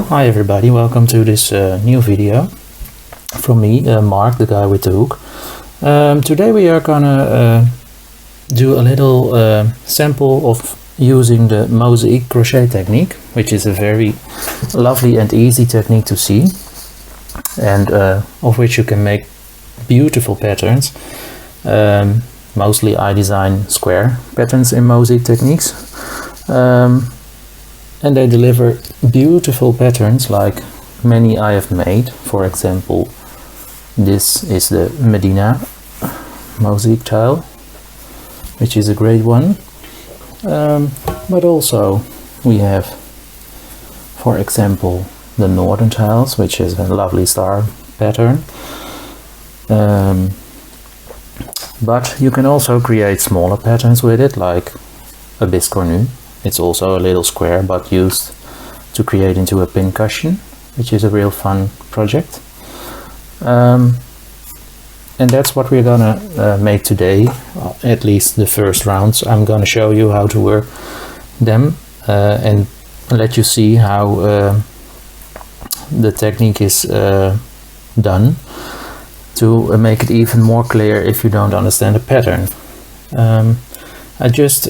Hi everybody, welcome to this new video from me, Mark, the guy with the hook. Today we are gonna do a little sample of using the Mosaic crochet technique, which is a very lovely and easy technique to see, and of which you can make beautiful patterns. Mostly I design square patterns in Mosaic techniques. And they deliver beautiful patterns like many I have made. For example, this is the Medina mosaic tile, which is a great one. But also we have, for example, the northern tiles, which is a lovely star pattern. But you can also create smaller patterns with it, like a biscornu. It's also a little square, but used to create into a pincushion, which is a real fun project. And that's what we're gonna make today, at least the first rounds. I'm gonna show you how to work them and let you see how the technique is done, to make it even more clear if you don't understand the pattern. I just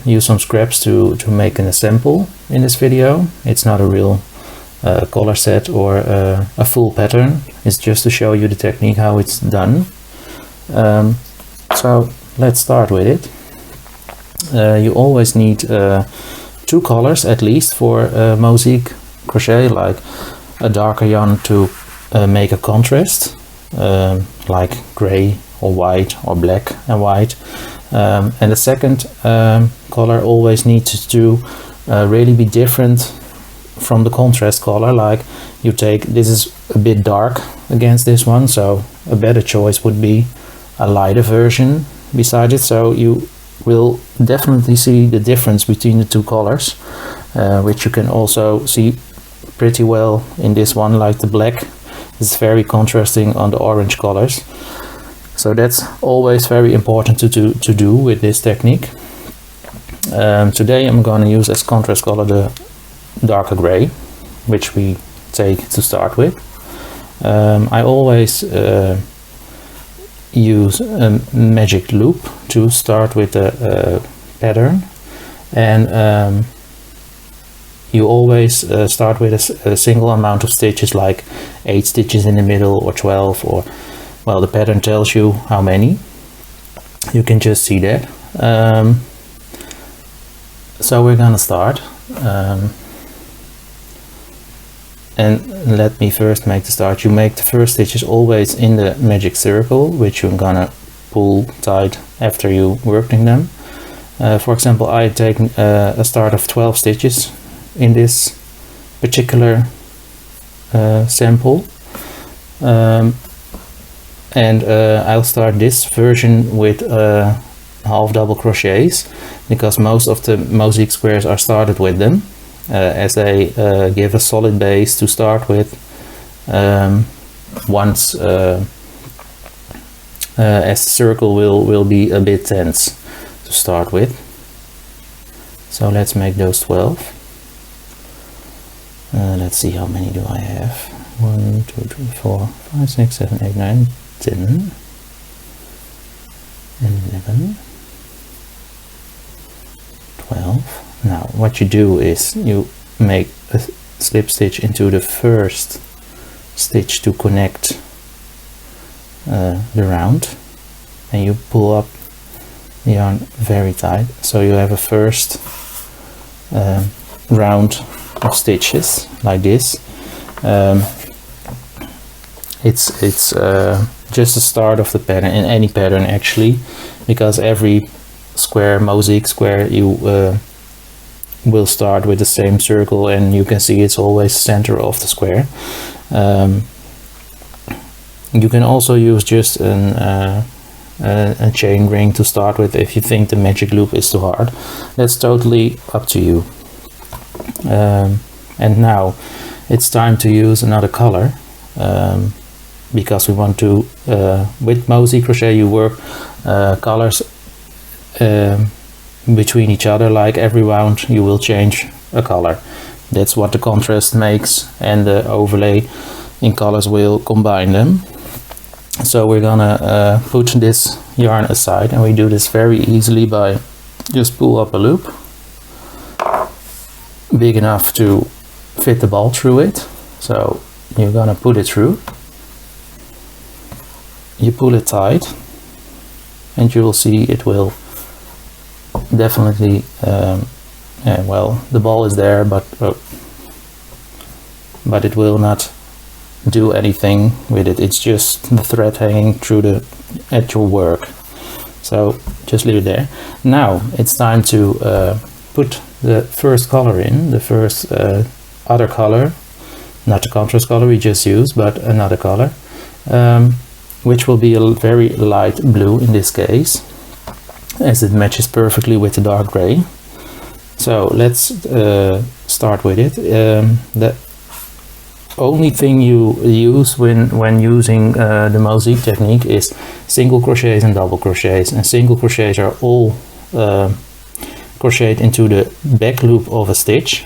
use some scraps to make an sample in this video. It's not a real color set or a full pattern. It's just to show you the technique, how it's done. So let's start with it. You always need two colors at least for mosaic crochet, like a darker yarn to make a contrast, like gray or white or black and white. And the second color always needs to really be different from the contrast color. Like you take, this is a bit dark against this one, so a better choice would be a lighter version beside it. So you will definitely see the difference between the two colors, which you can also see pretty well in this one. Like the black is very contrasting on the orange colors. So that's always very important to do with this technique. Today I'm going to use as contrast color the darker gray, which we take to start with. I always use a magic loop to start with the pattern, and you always start with a single amount of stitches, like 8 stitches in the middle or 12, or well, the pattern tells you how many. You can just see that. So we're gonna start. And let me first make the start. You make the first stitches always in the magic circle, which you're gonna pull tight after you working them. For example, I take a start of 12 stitches in this particular sample. And I'll start this version with half double crochets, because most of the mosaic squares are started with them, as they give a solid base to start with, once as the circle will be a bit tense to start with. So let's make those 12. Let's see, how many do I have? 1, 2, 3, 4, 5, 6, 7, 8, 9, 10, 11, 12. Now what you do is you make a slip stitch into the first stitch to connect the round, and you pull up the yarn very tight, so you have a first round of stitches like this. It's just the start of the pattern, in any pattern actually, because every square, mosaic square, you will start with the same circle, and you can see it's always center of the square. You can also use just a chain ring to start with if you think the magic loop is too hard. That's totally up to you. And now it's time to use another color, because we want to, with mosaic crochet you work colors between each other. Like every round you will change a color. That's what the contrast makes, and the overlay in colors will combine them. So we're gonna put this yarn aside, and we do this very easily by just pull up a loop big enough to fit the ball through it. So you're gonna put it through, you pull it tight, and you will see it will definitely well, the ball is there, but it will not do anything with it. It's just the thread hanging through the actual work. So just leave it there. Now it's time to put the first color in, the first other color, not the contrast color we just used, but another color, which will be a very light blue in this case, as it matches perfectly with the dark gray. So let's start with it. The only thing you use when using the Mosaic technique is single crochets and double crochets, and single crochets are all crocheted into the back loop of a stitch,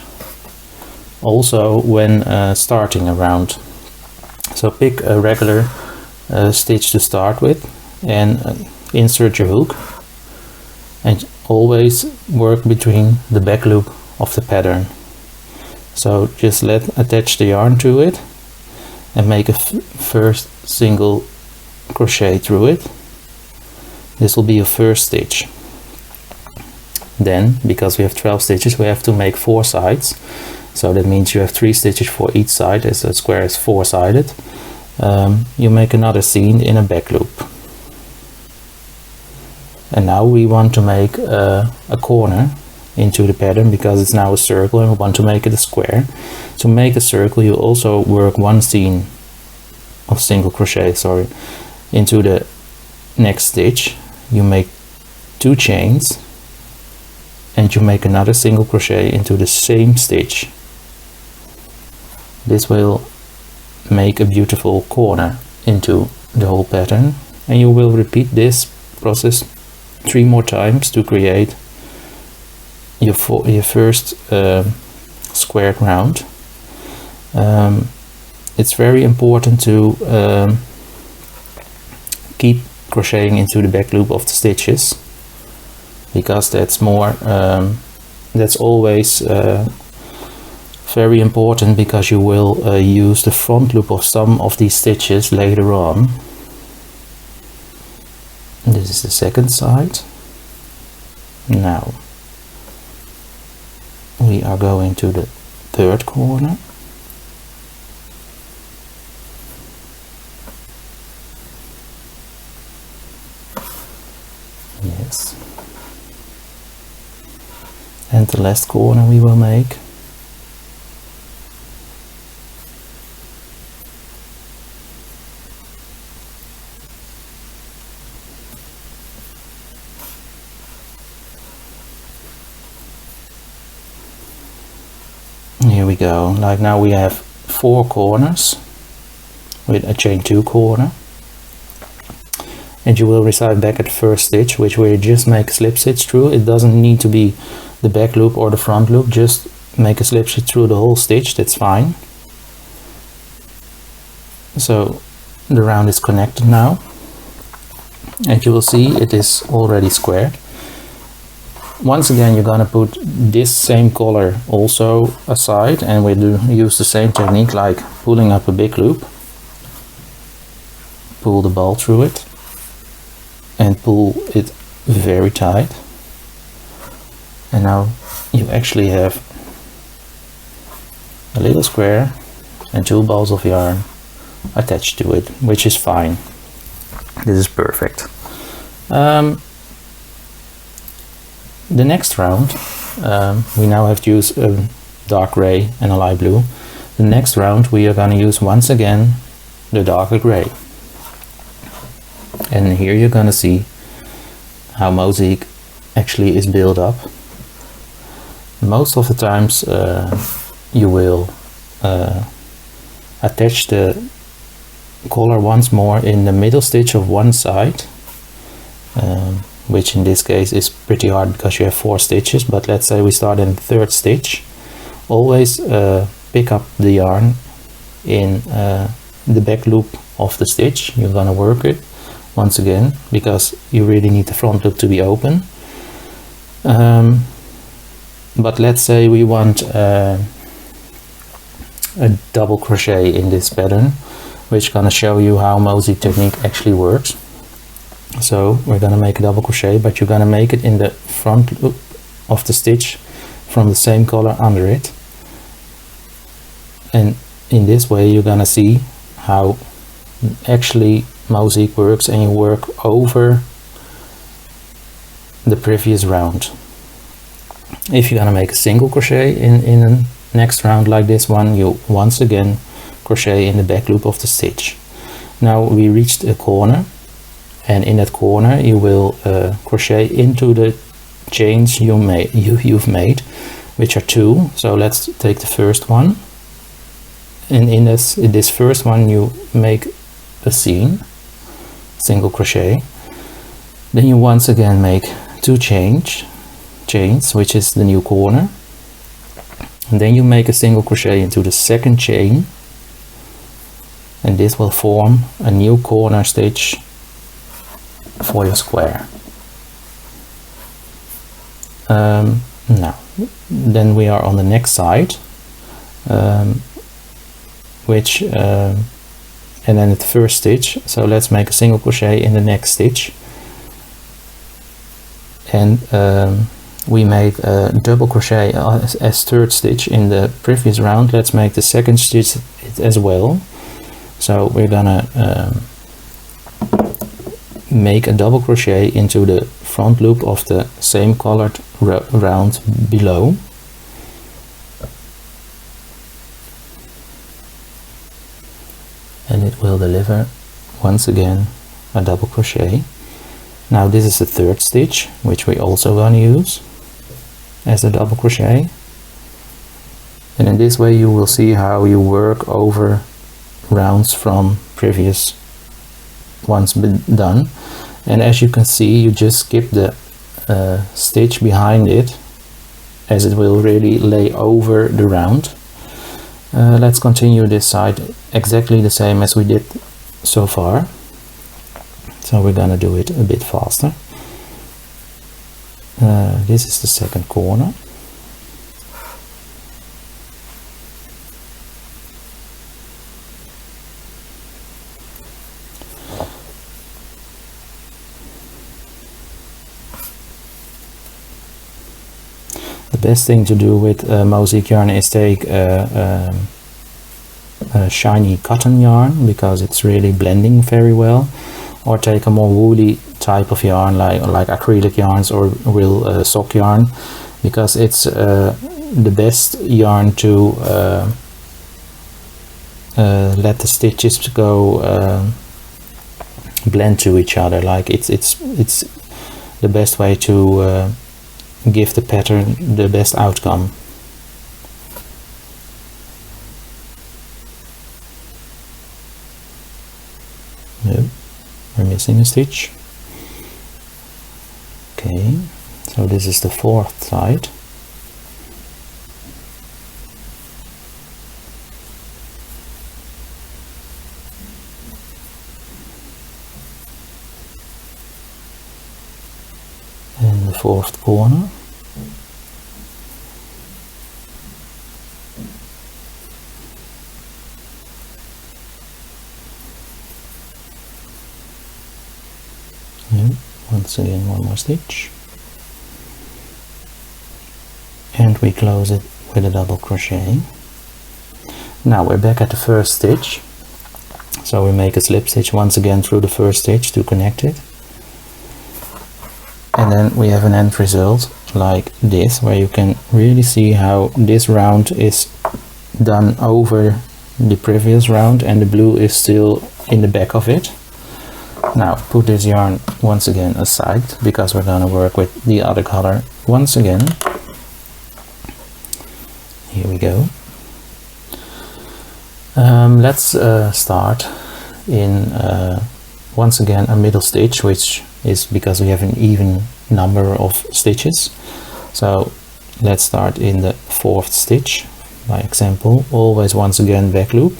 also when starting a round. So pick a regular stitch to start with and insert your hook, and always work between the back loop of the pattern. So just attach the yarn to it and make a first single crochet through it. This will be your first stitch. Then, because we have 12 stitches, we have to make 4 sides. So that means you have 3 stitches for each side, as a square is 4-sided. You make another seam in a back loop. And now we want to make a corner into the pattern, because it's now a circle and we want to make it a square. To make a circle, you also work 1 seam of single crochet, into the next stitch. You make 2 chains and you make another single crochet into the same stitch. This will make a beautiful corner into the whole pattern, and you will repeat this process 3 more times to create your first squared round. It's very important to keep crocheting into the back loop of the stitches, because that's always very important, because you will use the front loop of some of these stitches later on. This is the second side. Now we are going to the third corner. Yes. And the last corner we will make. Here we go. Like now we have 4 corners with a chain 2 corner, and you will receive back at the first stitch, which we just make a slip stitch through. It doesn't need to be the back loop or the front loop, just make a slip stitch through the whole stitch, that's fine. So the round is connected now, and you will see it is already squared. Once again, you're gonna put this same color also aside, and we use the same technique, like pulling up a big loop, pull the ball through it and pull it very tight, and now you actually have a little square and 2 balls of yarn attached to it, which is fine. This is perfect. The next round, we now have to use a dark gray and a light blue. The next round we are going to use once again the darker gray. And here you're going to see how Mosaic actually is built up. Most of the times you will attach the collar once more in the middle stitch of one side, which in this case is pretty hard because you have 4 stitches, but let's say we start in the 3rd stitch. always pick up the yarn in the back loop of the stitch. You're gonna work it once again because you really need the front loop to be open. But let's say we want a double crochet in this pattern, which gonna show you how Mosaic technique actually works. So we're gonna make a double crochet, but you're gonna make it in the front loop of the stitch from the same color under it, and in this way you're gonna see how actually Mosaic works, and you work over the previous round. If you're gonna make a single crochet in the next round like this one, you once again crochet in the back loop of the stitch. Now we reached a corner, and in that corner you will crochet into the chains you've made, which are 2. So let's take the first one, and in this first one you make a seam, single crochet. Then you once again make 2 chains, which is the new corner, and then you make a single crochet into the second chain, and this will form a new corner stitch for your square. Now then we are on the next side, and then the first stitch. So let's make a single crochet in the next stitch, and we made a double crochet as third stitch in the previous round. Let's make the second stitch as well. So we're gonna make a double crochet into the front loop of the same colored round below, and it will deliver once again a double crochet. Now this is the third stitch, which we also going to use as a double crochet, and in this way you will see how you work over rounds from previous ones been done. And as you can see, you just skip the stitch behind it, as it will really lay over the round. Let's continue this side exactly the same as we did so far. So we're gonna do it a bit faster. This is the second corner. The best thing to do with Mosaic yarn is take a shiny cotton yarn, because it's really blending very well, or take a more woolly type of yarn like acrylic yarns or real sock yarn, because it's the best yarn to let the stitches go blend to each other. Like it's the best way to give the pattern the best outcome. No, we're missing a stitch. Okay, so this is the fourth side. And the fourth corner. And once again one more stitch, and we close it with a double crochet. Now we're back at the first stitch, so we make a slip stitch once again through the first stitch to connect it, and then we have an end result like this, where you can really see how this round is done over the previous round and the blue is still in the back of it. Now put this yarn once again aside, because we're going to work with the other color once again. Here we go. Let's start in once again a middle stitch, which is because we have an even number of stitches. So let's start in the fourth stitch by example, always once again back loop.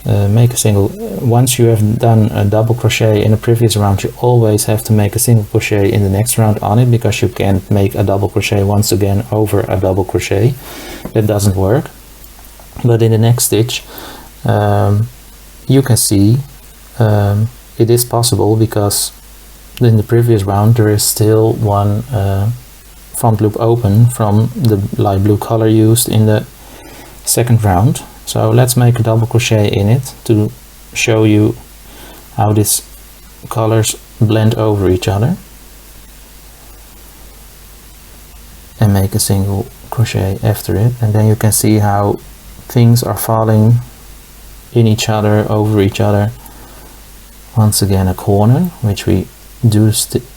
Make a single, once you have done a double crochet in a previous round, you always have to make a single crochet in the next round on it, because you can't make a double crochet once again over a double crochet. That doesn't work. But in the next stitch, you can see it is possible, because in the previous round there is still one front loop open from the light blue color used in the second round. So let's make a double crochet in it to show you how these colors blend over each other, and make a single crochet after it, and then you can see how things are falling in each other, over each other. Once again a corner, which we do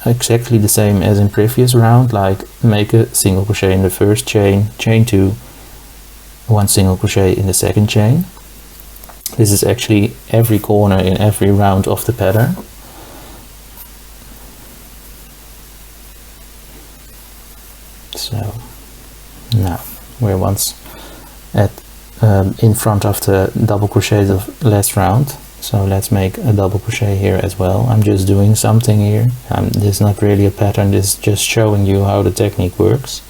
exactly the same as in previous round, like make a single crochet in the first chain, chain 2, one single crochet in the second chain. This is actually every corner in every round of the pattern. So now we're once at in front of the double crochets of last round, so let's make a double crochet here as well. I'm just doing something here. This is not really a pattern, this is just showing you how the technique works.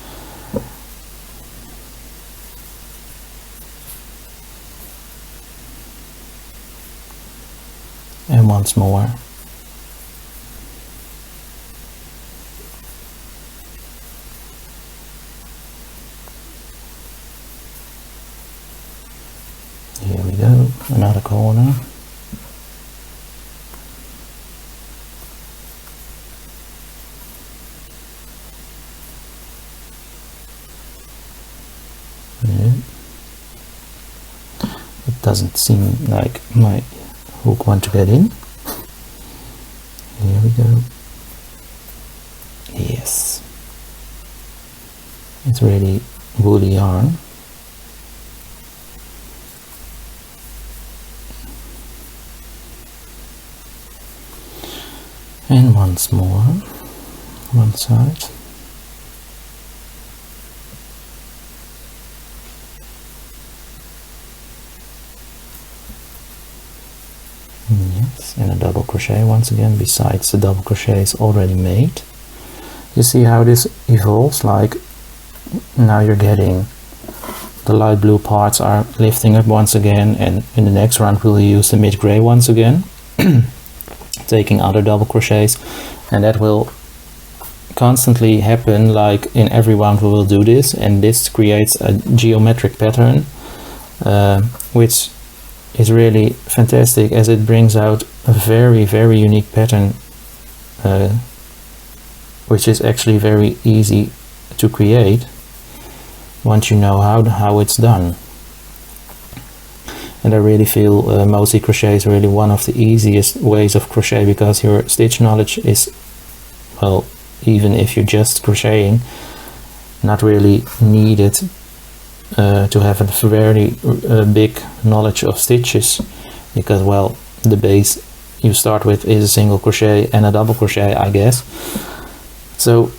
And once more. Here we go, another corner. Yeah. It doesn't seem like my hook want to get in. Here we go. Yes, it's really woolly yarn. And once more, one side. Yes, and a double crochet once again, besides the double crochets already made. You see how this evolves, like now you're getting the light blue parts are lifting up once again, and in the next round we'll use the mid gray once again, taking other double crochets, and that will constantly happen. Like in every round we will do this, and this creates a geometric pattern, which is really fantastic, as it brings out a very unique pattern, which is actually very easy to create once you know how it's done. And I really feel Mosaic crochet is really one of the easiest ways of crochet, because your stitch knowledge is, well, even if you're just crocheting, not really needed to have a very big knowledge of stitches, because, well, the base you start with is a single crochet and a double crochet, I guess. So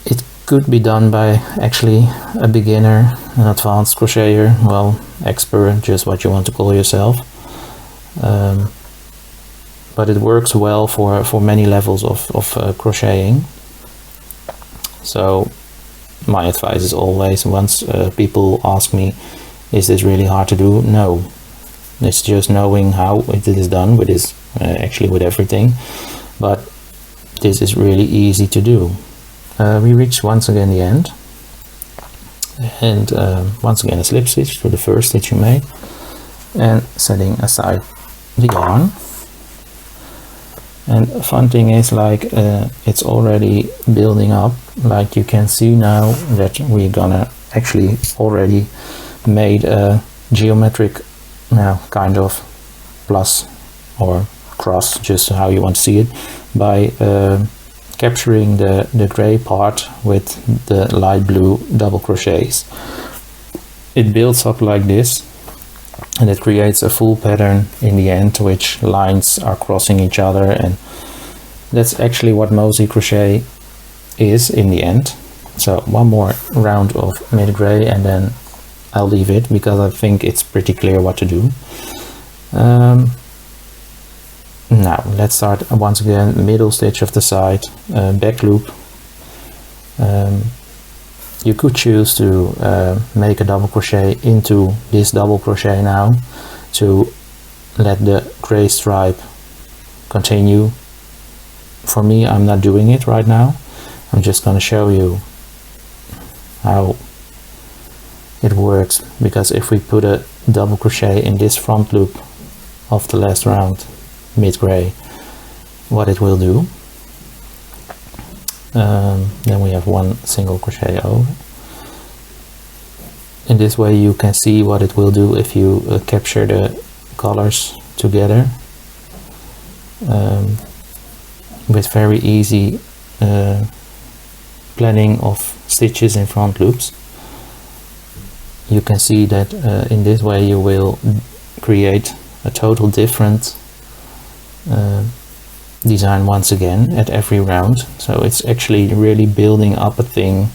it could be done by actually a beginner, an advanced crocheter, well, expert, just what you want to call yourself. But it works well for many levels of crocheting. So my advice is always, once people ask me, is this really hard to do? No, it's just knowing how it is done, with this actually with everything, but this is really easy to do. We reach once again the end, and once again a slip stitch to the first stitch you made, and setting aside the yarn. And a fun thing is, like, it's already building up. Like you can see now that we're gonna actually already made a geometric, kind of plus or cross, just how you want to see it, by capturing the gray part with the light blue double crochets. It builds up like this, and it creates a full pattern in the end, which lines are crossing each other, and that's actually what Mosaic crochet is in the end. So one more round of mid-gray and then I'll leave it, because I think it's pretty clear what to do. Now let's start once again, middle stitch of the side, back loop. You could choose to make a double crochet into this double crochet now to let the gray stripe continue. For me, I'm not doing it right now. I'm just going to show you how it works, because if we put a double crochet in this front loop of the last round, mid-gray, what it will do. Then we have one single crochet over. In this way you can see what it will do if you capture the colors together with very easy planning of stitches in front loops. You can see that in this way you will create a total different design once again at every round. So it's actually really building up a thing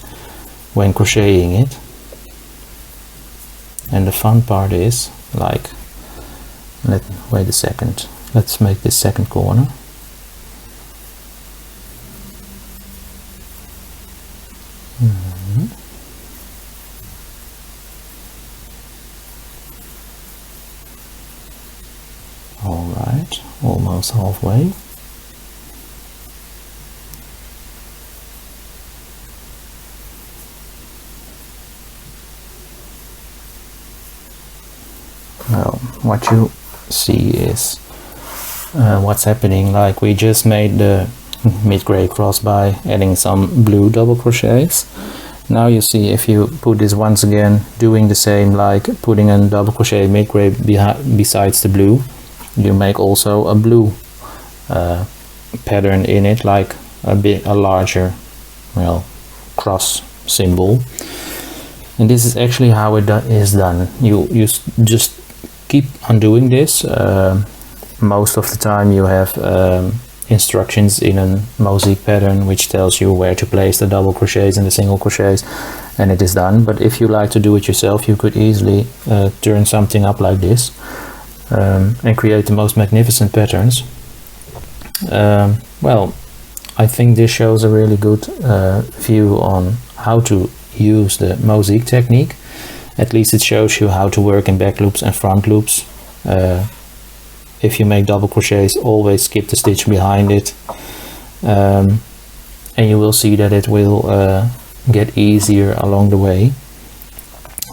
when crocheting it. And the fun part is, like, wait a second, let's make this second corner. Alright, almost halfway. Well, what you see is what's happening. Like, we just made the mid-gray cross by adding some blue double crochets. Now you see, if you put this once again, doing the same, like putting a double crochet mid-gray besides the blue, you make also a blue pattern in it, like a larger, well, cross symbol. And this is actually how it is done. You just keep on doing this. Most of the time you have instructions in a Mosaic pattern which tells you where to place the double crochets and the single crochets, and it is done. But if you like to do it yourself, you could easily turn something up like this and create the most magnificent patterns. Well, I think this shows a really good view on how to use the Mosaic technique. At least it shows you how to work in back loops and front loops. If you make double crochets, always skip the stitch behind it, and you will see that it will get easier along the way.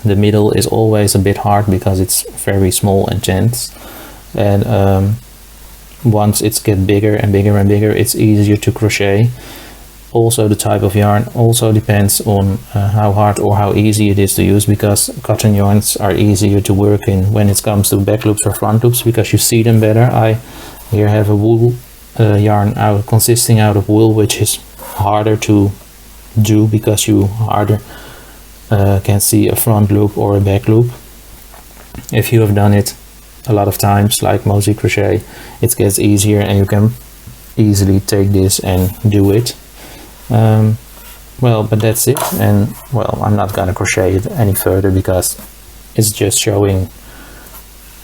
The middle is always a bit hard because it's very small and tense, and once it gets bigger and bigger and bigger, it's easier to crochet. Also, the type of yarn also depends on how hard or how easy it is to use, because cotton yarns are easier to work in when it comes to back loops or front loops, because you see them better. I here have a wool yarn consisting out of wool, which is harder to do because you harder can see a front loop or a back loop. If you have done it a lot of times, like Mosaic crochet, it gets easier and you can easily take this and do it. Well, but that's it. And well, I'm not gonna crochet it any further because it's just showing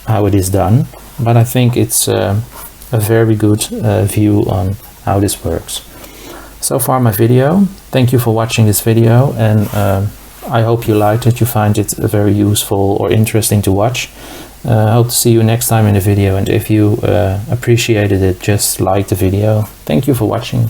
how it is done, but I think it's a very good view on how this works. So far my video. Thank you for watching this video, and I hope you liked it, you find it very useful or interesting to watch. I hope to see you next time in the video, and if you appreciated it, just like the video. Thank you for watching.